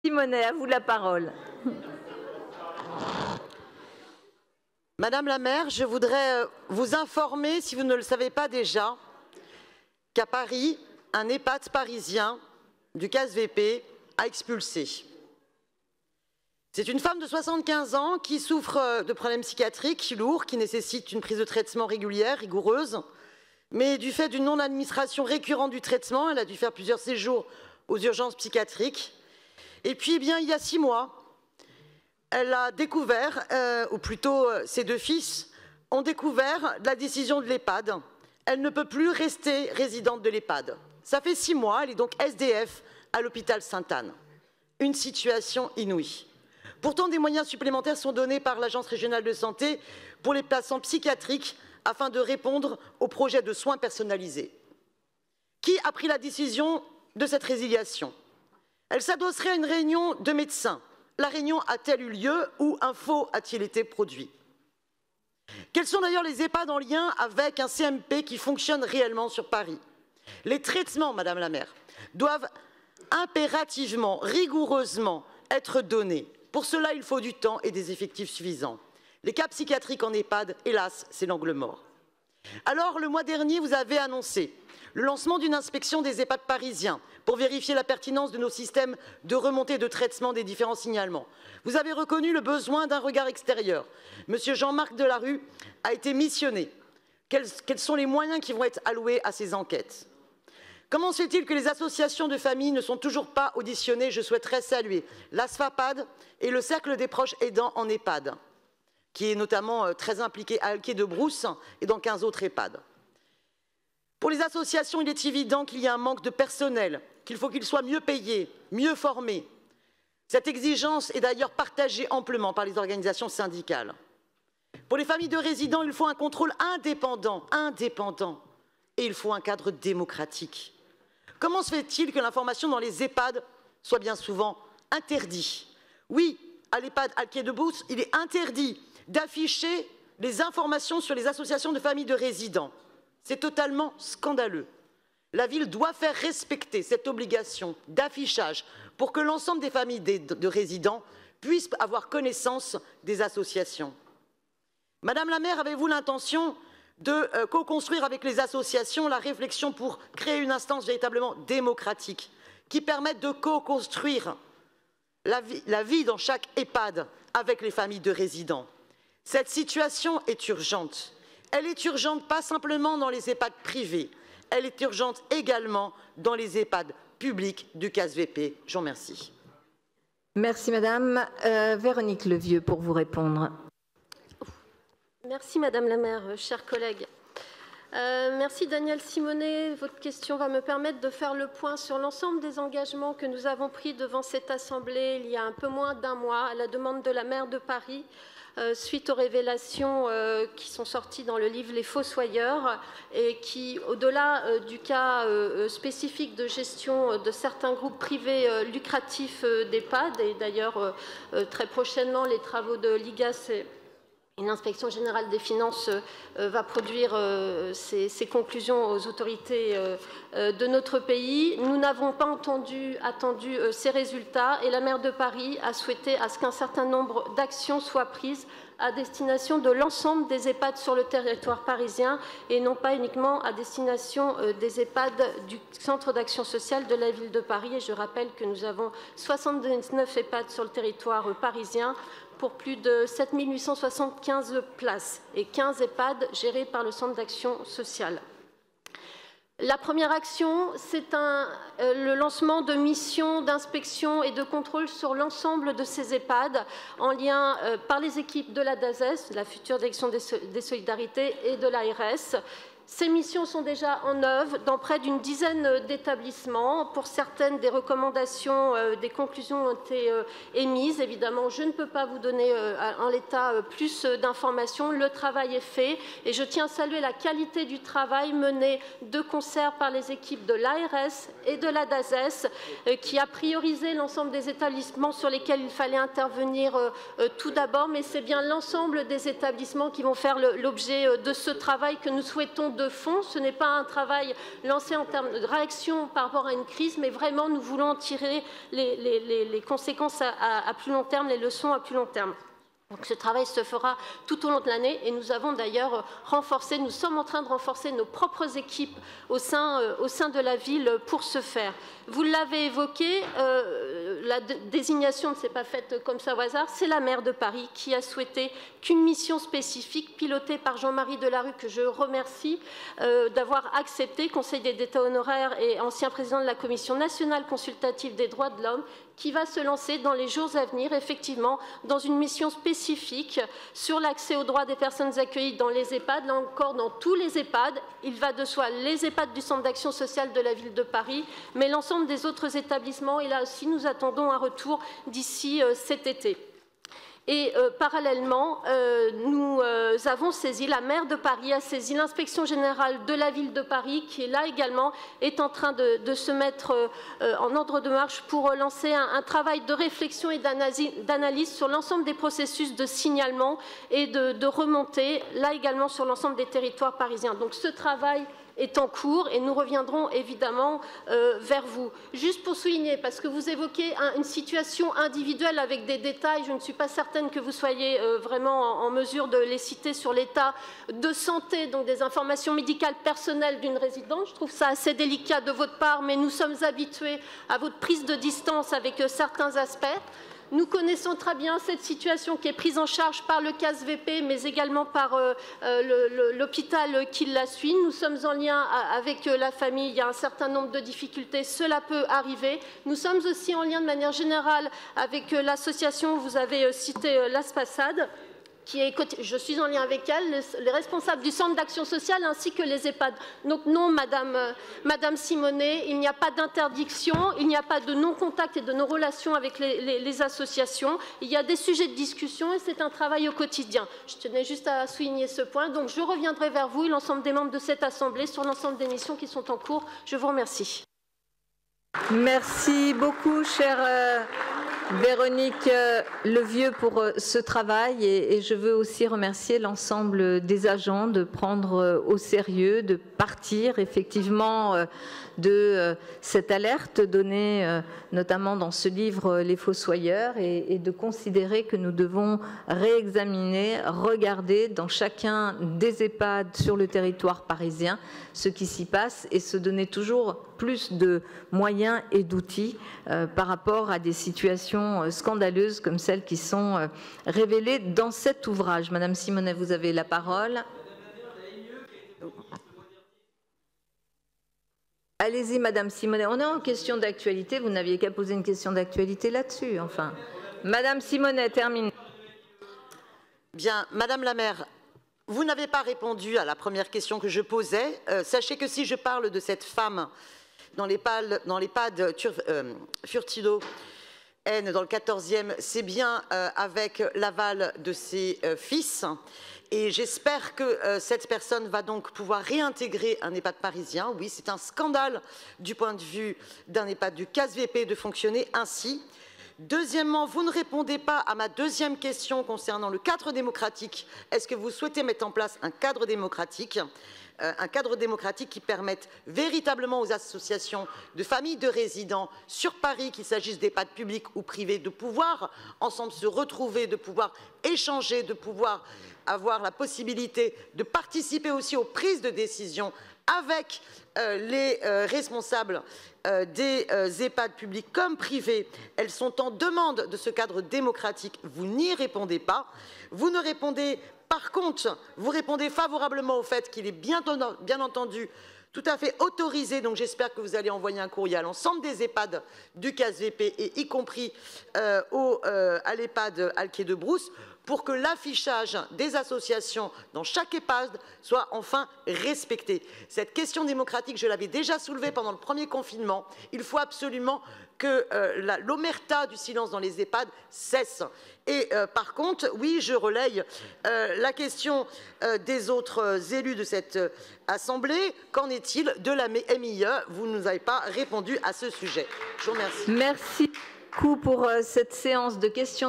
Simonet, à vous la parole. Madame la maire, je voudrais vous informer, si vous ne le savez pas déjà, qu'à Paris, un EHPAD parisien du CASVP a expulsé. C'est une femme de 75 ans qui souffre de problèmes psychiatriques lourds, qui nécessitent une prise de traitement régulière, rigoureuse, mais du fait d'une non-administration récurrente du traitement, elle a dû faire plusieurs séjours aux urgences psychiatriques. Et puis, eh bien, il y a 6 mois, elle a découvert, ou plutôt ses 2 fils, ont découvert la décision de l'EHPAD. Elle ne peut plus rester résidente de l'EHPAD. Ça fait 6 mois, elle est donc SDF à l'hôpital Sainte-Anne. Une situation inouïe. Pourtant, des moyens supplémentaires sont donnés par l'Agence régionale de santé pour les patients psychiatriques afin de répondre au projet de soins personnalisés. Qui a pris la décision de cette résiliation? Elle s'adosserait à une réunion de médecins. La réunion a-t-elle eu lieu ou un faux a-t-il été produit? Quels sont d'ailleurs les EHPAD en lien avec un CMP qui fonctionne réellement sur Paris? Les traitements, Madame la maire, doivent impérativement, rigoureusement être donnés. Pour cela, il faut du temps et des effectifs suffisants. Les cas psychiatriques en EHPAD, hélas, c'est l'angle mort. Alors, le mois dernier, vous avez annoncé le lancement d'une inspection des EHPAD parisiens pour vérifier la pertinence de nos systèmes de remontée de traitement des différents signalements. Vous avez reconnu le besoin d'un regard extérieur. Monsieur Jean-Marc Delarue a été missionné. Quels sont les moyens qui vont être alloués à ces enquêtes? Comment se fait-il que les associations de familles ne sont toujours pas auditionnées? Je souhaiterais saluer l'ASFAPAD et le Cercle des proches aidants en EHPAD, qui est notamment très impliqué à Alquier-de-Brousse et dans 15 autres EHPAD. Pour les associations, il est évident qu'il y a un manque de personnel, qu'il faut qu'ils soient mieux payés, mieux formés. Cette exigence est d'ailleurs partagée amplement par les organisations syndicales. Pour les familles de résidents, il faut un contrôle indépendant, et il faut un cadre démocratique. Comment se fait-il que l'information dans les EHPAD soit bien souvent interdite? Oui, à l'EHPAD Alquier-de-Brousse, il est interdit d'afficher les informations sur les associations de familles de résidents. C'est totalement scandaleux. La ville doit faire respecter cette obligation d'affichage pour que l'ensemble des familles de résidents puissent avoir connaissance des associations. Madame la maire, avez-vous l'intention de co-construire avec les associations la réflexion pour créer une instance véritablement démocratique qui permette de co-construire la vie dans chaque EHPAD avec les familles de résidents? Cette situation est urgente. Elle est urgente pas simplement dans les EHPAD privés, elle est urgente également dans les EHPAD publics du CASVP. Je vous remercie. Merci Madame. Véronique Levieux pour vous répondre. Merci Madame la maire, chers collègues. Merci Daniel Simonet. Votre question va me permettre de faire le point sur l'ensemble des engagements que nous avons pris devant cette Assemblée il y a un peu moins d'1 mois à la demande de la maire de Paris suite aux révélations qui sont sorties dans le livre Les Fossoyeurs et qui, au-delà du cas spécifique de gestion de certains groupes privés lucratifs d'EHPAD, et d'ailleurs très prochainement les travaux de l'IGAS et l'inspection générale des finances va produire ses conclusions aux autorités de notre pays. Nous n'avons pas attendu ces résultats et la maire de Paris a souhaité à ce qu'un certain nombre d'actions soient prises à destination de l'ensemble des EHPAD sur le territoire parisien et non pas uniquement à destination des EHPAD du Centre d'action sociale de la ville de Paris. Et je rappelle que nous avons 79 EHPAD sur le territoire parisien pour plus de 7 875 places et 15 EHPAD gérés par le Centre d'action sociale. La première action, c'est le lancement de missions d'inspection et de contrôle sur l'ensemble de ces EHPAD en lien par les équipes de la DASES, la future direction des solidarités, et de l'ARS. Ces missions sont déjà en œuvre dans près d'une dizaine d'établissements. Pour certaines, des recommandations, des conclusions ont été émises. Évidemment, je ne peux pas vous donner en l'état plus d'informations. Le travail est fait et je tiens à saluer la qualité du travail mené de concert par les équipes de l'ARS et de la DASES qui a priorisé l'ensemble des établissements sur lesquels il fallait intervenir tout d'abord. Mais c'est bien l'ensemble des établissements qui vont faire l'objet de ce travail que nous souhaitons de fond. Ce n'est pas un travail lancé en termes de réaction par rapport à une crise, mais vraiment nous voulons tirer les conséquences à plus long terme, les leçons à plus long terme. Donc ce travail se fera tout au long de l'année et nous avons d'ailleurs renforcé, nous sommes en train de renforcer nos propres équipes au sein de la ville pour ce faire. Vous l'avez évoqué, la désignation ne s'est pas faite comme ça au hasard, c'est la maire de Paris qui a souhaité qu'une mission spécifique pilotée par Jean-Marie Delarue, que je remercie d'avoir accepté, conseiller d'État honoraire et ancien président de la Commission nationale consultative des droits de l'homme, qui va se lancer dans les jours à venir, effectivement, dans une mission spécifique sur l'accès aux droits des personnes accueillies dans les EHPAD, là encore dans tous les EHPAD. Il va de soi les EHPAD du Centre d'action sociale de la ville de Paris, mais l'ensemble des autres établissements. Et là aussi, nous attendons un retour d'ici cet été. Et parallèlement, nous avons saisi, la maire de Paris a saisi l'inspection générale de la ville de Paris, qui est là également, est en train de se mettre en ordre de marche pour lancer un travail de réflexion et d'analyse sur l'ensemble des processus de signalement et de remontée, là également sur l'ensemble des territoires parisiens. Donc ce travail est en cours et nous reviendrons évidemment vers vous. Juste pour souligner, parce que vous évoquez une situation individuelle avec des détails, je ne suis pas certaine que vous soyez vraiment en mesure de les citer sur l'état de santé, donc des informations médicales personnelles d'une résidente. Je trouve ça assez délicat de votre part, mais nous sommes habitués à votre prise de distance avec certains aspects. Nous connaissons très bien cette situation qui est prise en charge par le CASVP, mais également par l'hôpital qui la suit. Nous sommes en lien avec la famille. Il y a un certain nombre de difficultés. Cela peut arriver. Nous sommes aussi en lien de manière générale avec l'association, vous avez cité l'ASPASAD. Je suis en lien avec elle, les responsables du centre d'action sociale ainsi que les EHPAD. Donc non, Madame Simonet, il n'y a pas d'interdiction, il n'y a pas de non-contact et de non-relation avec les associations. Il y a des sujets de discussion et c'est un travail au quotidien. Je tenais juste à souligner ce point. Donc je reviendrai vers vous et l'ensemble des membres de cette Assemblée sur l'ensemble des missions qui sont en cours. Je vous remercie. Merci beaucoup, chère Véronique Levieux, pour ce travail et je veux aussi remercier l'ensemble des agents de prendre au sérieux, de partir effectivement de cette alerte donnée notamment dans ce livre Les Fossoyeurs et de considérer que nous devons réexaminer, regarder dans chacun des EHPAD sur le territoire parisien ce qui s'y passe et se donner toujours plus de moyens et d'outils par rapport à des situations scandaleuses comme celles qui sont révélées dans cet ouvrage. Madame Simonet, vous avez la parole. Allez-y, Madame Simonet. On est en question d'actualité. Vous n'aviez qu'à poser une question d'actualité là-dessus, enfin. Madame Simonet, termine. Bien, Madame la maire, vous n'avez pas répondu à la première question que je posais. Sachez que si je parle de cette femme dans l'EHPAD Furtido N dans le 14e, c'est bien avec l'aval de ses fils. Et j'espère que cette personne va donc pouvoir réintégrer un EHPAD parisien. Oui, c'est un scandale du point de vue d'un EHPAD du CASVP de fonctionner ainsi. Deuxièmement, vous ne répondez pas à ma deuxième question concernant le cadre démocratique. Est-ce que vous souhaitez mettre en place un cadre démocratique qui permette véritablement aux associations de familles de résidents sur Paris, qu'il s'agisse d'EHPAD publics ou privés, de pouvoir ensemble se retrouver, de pouvoir échanger, de pouvoir avoir la possibilité de participer aussi aux prises de décision avec les responsables des EHPAD publics comme privés. Ensemble sont en demande de ce cadre démocratique. Vous n'y répondez pas. Vous ne répondez, par contre, vous répondez favorablement au fait qu'il est bien entendu tout à fait autorisé, donc j'espère que vous allez envoyer un courrier à l'ensemble des EHPAD du CASVP et y compris à l'EHPAD Alquier de Brousse, pour que l'affichage des associations dans chaque EHPAD soit enfin respecté. Cette question démocratique, je l'avais déjà soulevée pendant le premier confinement. Il faut absolument que l'omerta du silence dans les EHPAD cesse. Et par contre, oui, je relaye la question des autres élus de cette Assemblée. Qu'en est-il de la MIE? Vous ne nous avez pas répondu à ce sujet. Je vous remercie. Merci beaucoup pour cette séance de questions.